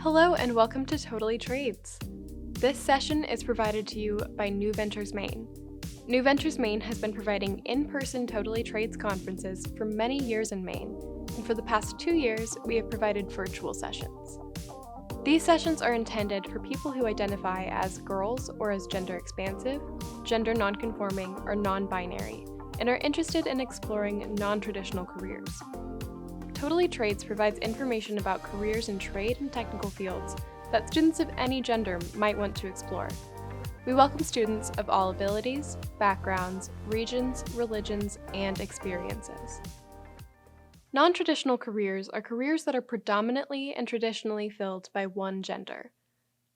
Hello and welcome to Totally Trades. This session is provided to you by New Ventures Maine. New Ventures Maine has been providing in-person Totally Trades conferences for many years in Maine, and for the past 2 years, we have provided virtual sessions. These sessions are intended for people who identify as girls or as gender expansive, gender nonconforming, or non-binary, and are interested in exploring non-traditional careers. Totally Trades provides information about careers in trade and technical fields that students of any gender might want to explore. We welcome students of all abilities, backgrounds, regions, religions, and experiences. Non-traditional careers are careers that are predominantly and traditionally filled by one gender.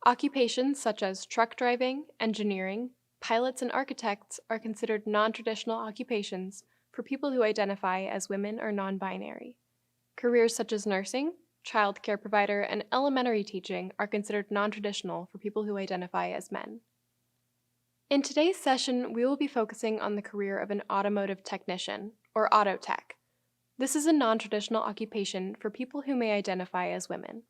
Occupations such as truck driving, engineering, pilots, and architects are considered non-traditional occupations for people who identify as women or non-binary. Careers such as nursing, child care provider, and elementary teaching are considered non-traditional for people who identify as men. In today's session, we will be focusing on the career of an automotive technician, or auto tech. This is a non-traditional occupation for people who may identify as women.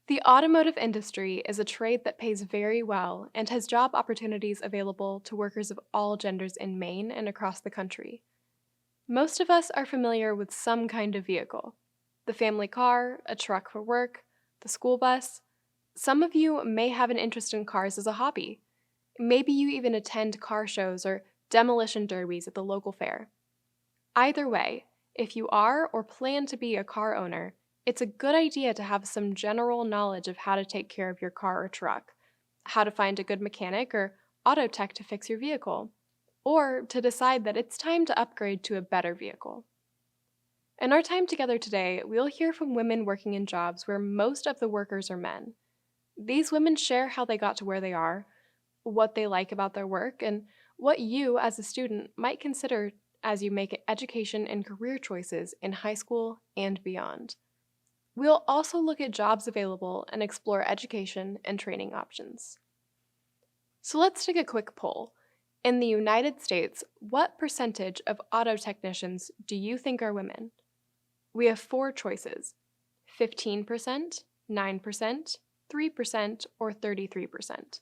The automotive industry is a trade that pays very well and has job opportunities available to workers of all genders in Maine and across the country. Most of us are familiar with some kind of vehicle: the family car, a truck for work, the school bus. Some of you may have an interest in cars as a hobby. Maybe you even attend car shows or demolition derbies at the local fair. Either way, if you are or plan to be a car owner, it's a good idea to have some general knowledge of how to take care of your car or truck, how to find a good mechanic or auto tech to fix your vehicle, or to decide that it's time to upgrade to a better vehicle. In our time together today, we'll hear from women working in jobs where most of the workers are men. These women share how they got to where they are, what they like about their work, and what you, as a student, might consider as you make education and career choices in high school and beyond. We'll also look at jobs available and explore education and training options. So let's take a quick poll. In the United States, what percentage of auto technicians do you think are women? We have 4 choices: 15%, 9%, 3%, or 33%.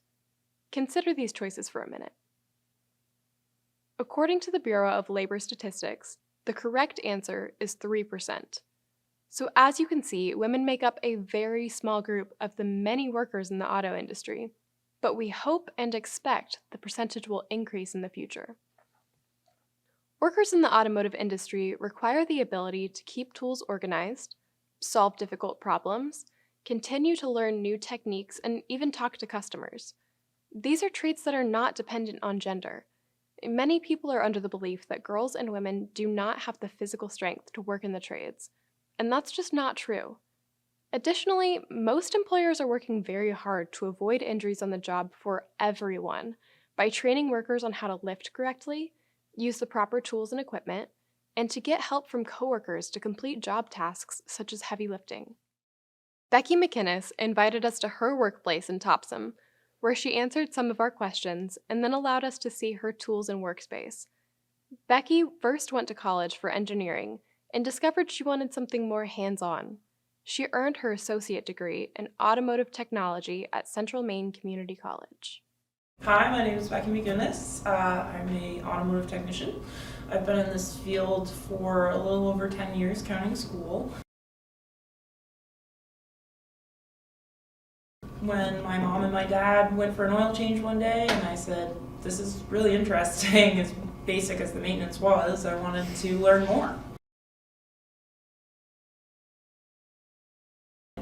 Consider these choices for a minute. According to the Bureau of Labor Statistics, the correct answer is 3%. So as you can see, women make up a very small group of the many workers in the auto industry, but we hope and expect the percentage will increase in the future. Workers in the automotive industry require the ability to keep tools organized, solve difficult problems, continue to learn new techniques, and even talk to customers. These are traits that are not dependent on gender. Many people are under the belief that girls and women do not have the physical strength to work in the trades, and that's just not true. Additionally, most employers are working very hard to avoid injuries on the job for everyone by training workers on how to lift correctly, use the proper tools and equipment, and to get help from coworkers to complete job tasks such as heavy lifting. Becky McInnes invited us to her workplace in Topsom, where she answered some of our questions and then allowed us to see her tools and workspace. Becky first went to college for engineering and discovered she wanted something more hands-on. She earned her associate degree in automotive technology at Central Maine Community College. Hi, my name is Becky McInnes. I'm an automotive technician. I've been in this field for a little over 10 years, counting school. When my mom and my dad went for an oil change one day, and I said, this is really interesting, as basic as the maintenance was, I wanted to learn more.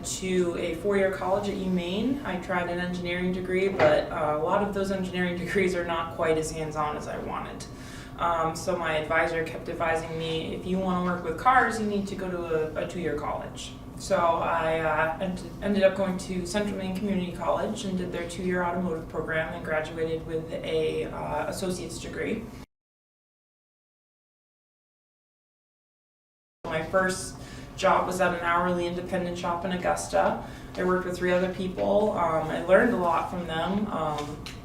To a 4-year college at UMaine. I tried an engineering degree, but a lot of those engineering degrees are not quite as hands-on as I wanted. So my advisor kept advising me, if you want to work with cars, you need to go to a 2-year college. So I ended up going to Central Maine Community College and did their 2-year automotive program and graduated with a associate's degree. My first job was at an hourly independent shop in Augusta. I worked with 3 other people. I learned a lot from them.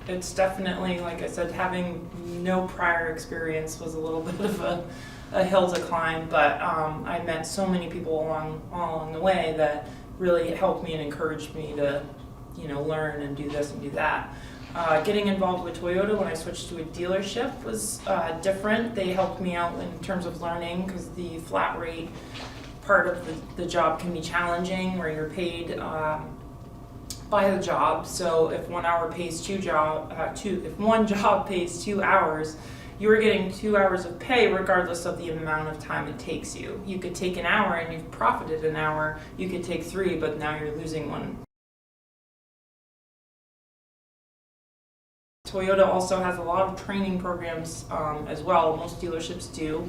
It's definitely, like I said, having no prior experience was a little bit of a hill to climb, but I met so many people all along the way that really helped me and encouraged me to, learn and do this and do that. Getting involved with Toyota when I switched to a dealership was different. They helped me out in terms of learning because the flat rate part of the job can be challenging, where you're paid by the job. So if 1 hour pays if one job pays 2 hours, you're getting 2 hours of pay regardless of the amount of time it takes you. You could take an hour and you've profited an hour. You could take 3, but now you're losing 1. Toyota also has a lot of training programs as well. Most dealerships do.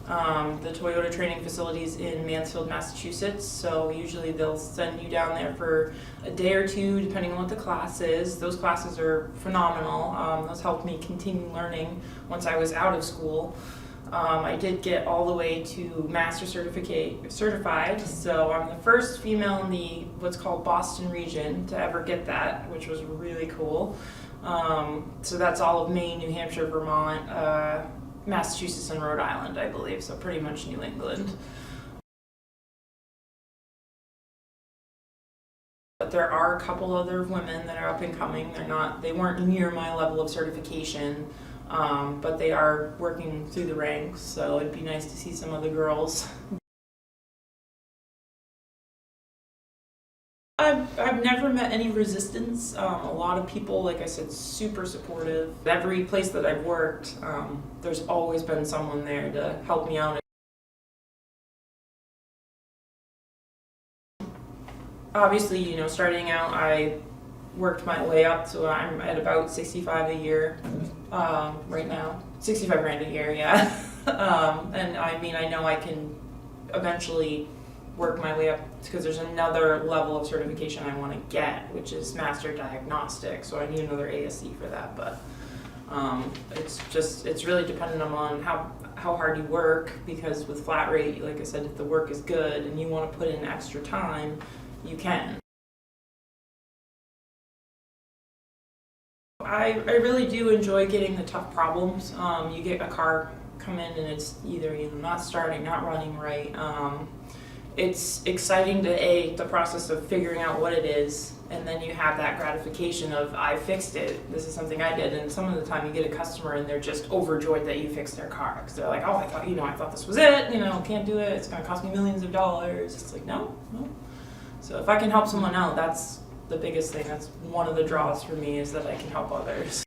The Toyota training facilities in Mansfield, Massachusetts, so usually they'll send you down there for a day or 2 depending on what the class is. Those classes are phenomenal. Those helped me continue learning once I was out of school. I did get all the way to master certified, so I'm the first female in the what's called Boston region to ever get that, which was really cool. So that's all of Maine, New Hampshire, Vermont, Massachusetts, and Rhode Island, I believe, so pretty much New England. But there are a couple other women that are up and coming. They weren't near my level of certification, but they are working through the ranks, so it'd be nice to see some other girls. I've never met any resistance. A lot of people, like I said, super supportive. Every place that I've worked, there's always been someone there to help me out. Obviously, starting out, I worked my way up, so I'm at about 65 a year right now. 65 grand a year, yeah. And I know I can eventually work my way up because there's another level of certification I want to get, which is master diagnostic, so I need another ASE for that. But it's really dependent on how hard you work, because with flat rate, like I said, if the work is good and you want to put in extra time, you can. I really do enjoy getting the tough problems. You get a car come in and it's either not starting, not running right. It's exciting the process of figuring out what it is, and then you have that gratification of, I fixed it, this is something I did. And some of the time you get a customer and they're just overjoyed that you fixed their car, because they're like, oh, I thought this was it, can't do it, it's gonna cost me millions of dollars. It's like, no. So if I can help someone out, that's the biggest thing. That's one of the draws for me, is that I can help others.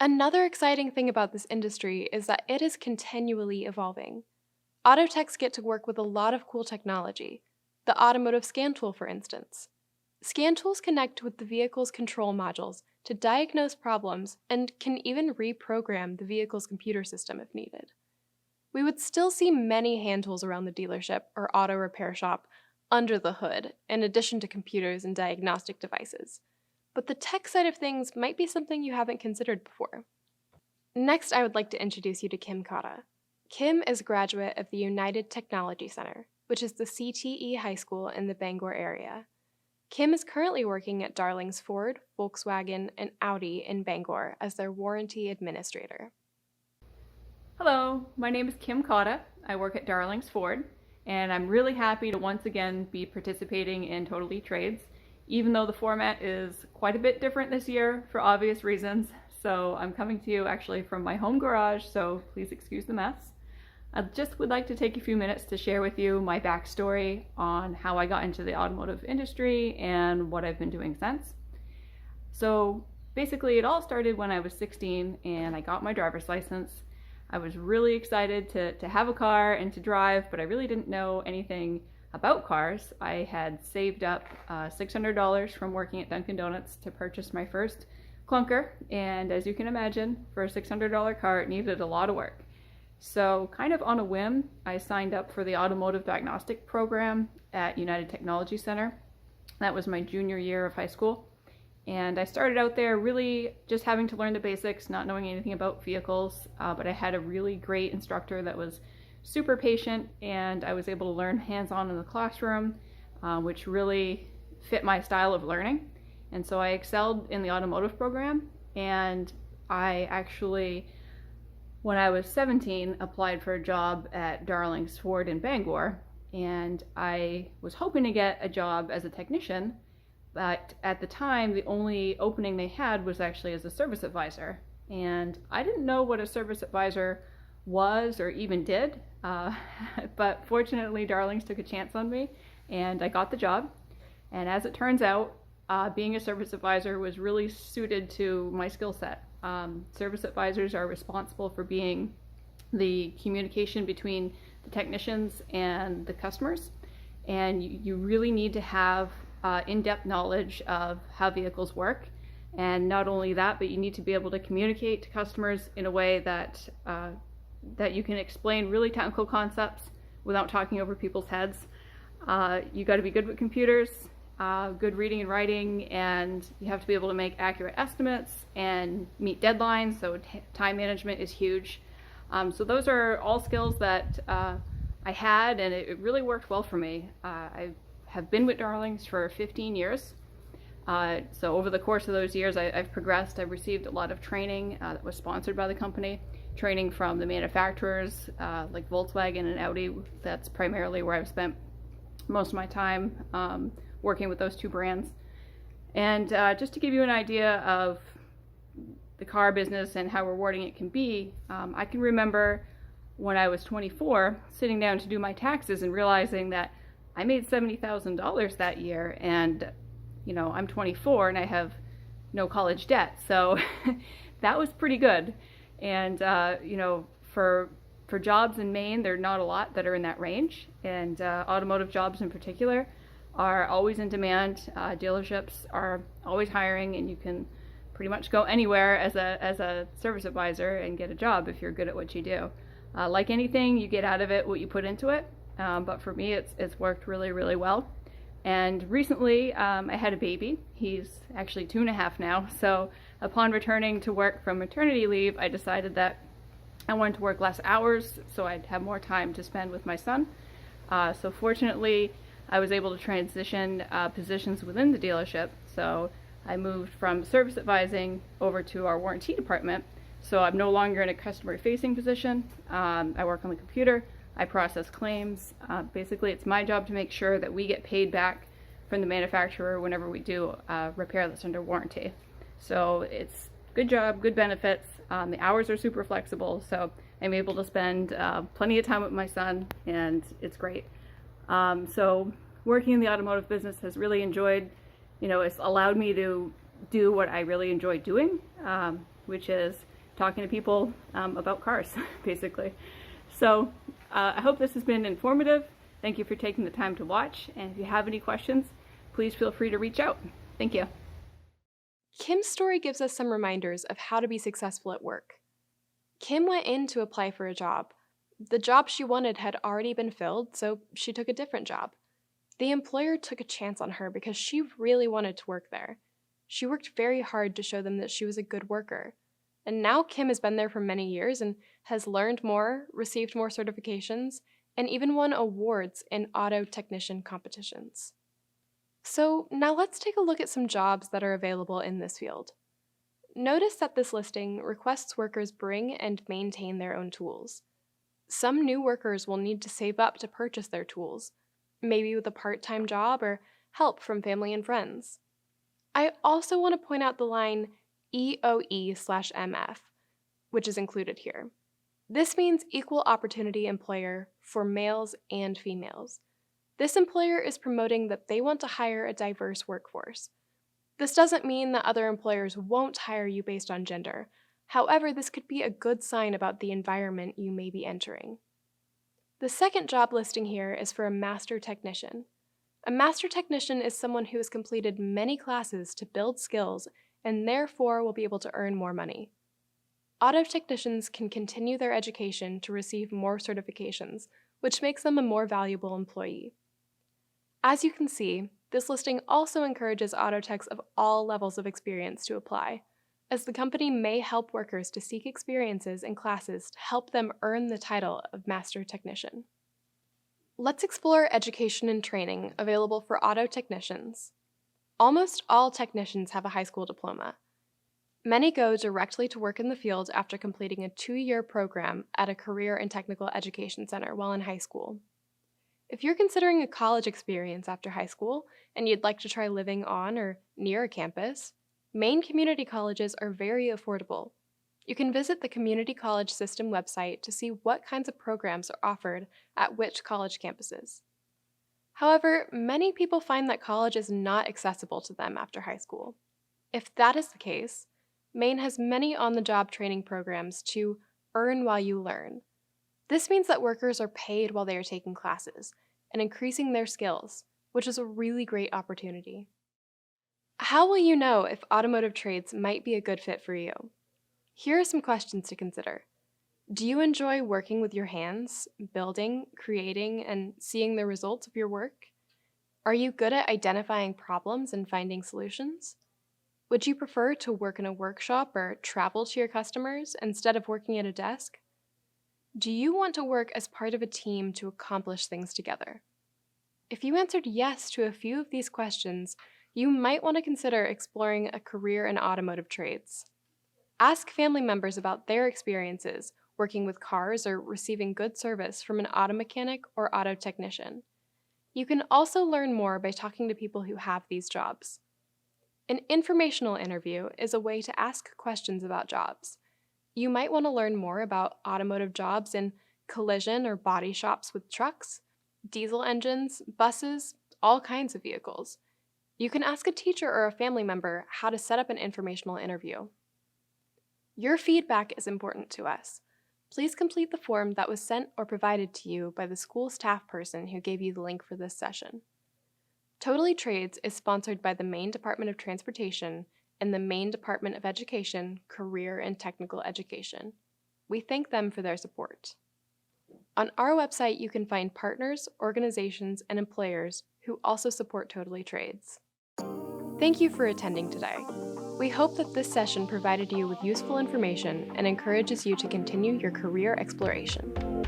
Another exciting thing about this industry is that it is continually evolving. Auto techs get to work with a lot of cool technology. The Automotive scan tool, for instance. Scan tools connect with the vehicle's control modules to diagnose problems and can even reprogram the vehicle's computer system if needed. We would still see many hand tools around the dealership or auto repair shop under the hood, in addition to computers and diagnostic devices. But the tech side of things might be something you haven't considered before. Next, I would like to introduce you to Kim Cotta. Kim is a graduate of the United Technology Center, which is the CTE high school in the Bangor area. Kim is currently working at Darlings Ford, Volkswagen, and Audi in Bangor as their warranty administrator. Hello, my name is Kim Cotta. I work at Darlings Ford, and I'm really happy to once again be participating in Totally Trades, even though the format is quite a bit different this year for obvious reasons. So I'm coming to you actually from my home garage, so please excuse the mess. I just would like to take a few minutes to share with you my backstory on how I got into the automotive industry and what I've been doing since. So basically it all started when I was 16 and I got my driver's license. I was really excited to have a car and to drive, but I really didn't know anything about cars. I had saved up $600 from working at Dunkin' Donuts to purchase my first clunker, and as you can imagine, for a $600 car it needed a lot of work. So kind of on a whim, I signed up for the Automotive diagnostic program at United Technology Center. That was my junior year of high school, And I started out there really just having to learn the basics, not knowing anything about vehicles, but I had a really great instructor that was super patient, and I was able to learn hands-on in the classroom, which really fit my style of learning. And so I excelled in the automotive program, and I actually, when I was 17, applied for a job at Darlings Ford in Bangor, and I was hoping to get a job as a technician, but at the time, the only opening they had was actually as a service advisor. And I didn't know what a service advisor was or even did, but fortunately, Darlings took a chance on me, and I got the job. And as it turns out, being a service advisor was really suited to my skill set. Service advisors are responsible for being the communication between the technicians and the customers, and you really need to have in-depth knowledge of how vehicles work. And not only that, but you need to be able to communicate to customers in a way that you can explain really technical concepts without talking over people's heads. You got to be good with computers, good reading and writing, and you have to be able to make accurate estimates and meet deadlines, so time management is huge. So those are all skills that I had, and it really worked well for me. I have been with Darlings for 15 years. So over the course of those years, I've progressed. I've received a lot of training that was sponsored by the company, training from the manufacturers like Volkswagen and Audi. That's primarily where I've spent most of my time working with those two brands. And just to give you an idea of the car business and how rewarding it can be, I can remember when I was 24, sitting down to do my taxes and realizing that I made $70,000 that year, and I'm 24 and I have no college debt, so that was pretty good. And for jobs in Maine, there are not a lot that are in that range, and automotive jobs in particular are always in demand. Dealerships are always hiring, and you can pretty much go anywhere as a service advisor and get a job if you're good at what you do. Like anything, you get out of it what you put into it. But for me, it's worked really, really well. And recently, I had a baby. He's actually 2.5 now. So upon returning to work from maternity leave, I decided that I wanted to work less hours so I'd have more time to spend with my son. So fortunately, I was able to transition positions within the dealership. So I moved from service advising over to our warranty department. So I'm no longer in a customer-facing position. I work on the computer. I process claims. Basically, it's my job to make sure that we get paid back from the manufacturer whenever we do repair that's under warranty. So it's good job, good benefits. The hours are super flexible, so I'm able to spend plenty of time with my son, and it's great. So working in the automotive business has really it's allowed me to do what I really enjoy doing, which is talking to people about cars, basically. So I hope this has been informative. Thank you for taking the time to watch. And if you have any questions, please feel free to reach out. Thank you. Kim's story gives us some reminders of how to be successful at work. Kim went in to apply for a job. The job she wanted had already been filled, so she took a different job. The employer took a chance on her because she really wanted to work there. She worked very hard to show them that she was a good worker. And now Kim has been there for many years and has learned more, received more certifications, and even won awards in auto technician competitions. So now let's take a look at some jobs that are available in this field. Notice that this listing requests workers bring and maintain their own tools. Some new workers will need to save up to purchase their tools, maybe with a part-time job or help from family and friends. I also want to point out the line EOE/MF, which is included here. This means equal opportunity employer for males and females. This employer is promoting that they want to hire a diverse workforce. This doesn't mean that other employers won't hire you based on gender. However, this could be a good sign about the environment you may be entering. The second job listing here is for a master technician. A master technician is someone who has completed many classes to build skills and therefore will be able to earn more money. Auto technicians can continue their education to receive more certifications, which makes them a more valuable employee. As you can see, This listing also encourages auto techs of all levels of experience to apply, as the company may help workers to seek experiences and classes to help them earn the title of Master Technician. Let's explore education and training available for auto technicians. Almost all technicians have a high school diploma. Many go directly to work in the field after completing a 2-year program at a career and technical education center while in high school. If you're considering a college experience after high school and you'd like to try living on or near a campus, Maine community colleges are very affordable. You can visit the Community College System website to see what kinds of programs are offered at which college campuses. However, many people find that college is not accessible to them after high school. If that is the case, Maine has many on-the-job training programs to earn while you learn. This means that workers are paid while they are taking classes and increasing their skills, which is a really great opportunity. How will you know if automotive trades might be a good fit for you? Here are some questions to consider. Do you enjoy working with your hands, building, creating, and seeing the results of your work? Are you good at identifying problems and finding solutions? Would you prefer to work in a workshop or travel to your customers instead of working at a desk? Do you want to work as part of a team to accomplish things together? If you answered yes to a few of these questions, you might want to consider exploring a career in automotive trades. Ask family members about their experiences working with cars or receiving good service from an auto mechanic or auto technician. You can also learn more by talking to people who have these jobs. An informational interview is a way to ask questions about jobs. You might want to learn more about automotive jobs in collision or body shops with trucks, diesel engines, buses, all kinds of vehicles. You can ask a teacher or a family member how to set up an informational interview. Your feedback is important to us. Please complete the form that was sent or provided to you by the school staff person who gave you the link for this session. Totally Trades is sponsored by the Maine Department of Transportation and the Maine Department of Education, Career and Technical Education. We thank them for their support. On our website, you can find partners, organizations, and employers who also support Totally Trades. Thank you for attending today. We hope that this session provided you with useful information and encourages you to continue your career exploration.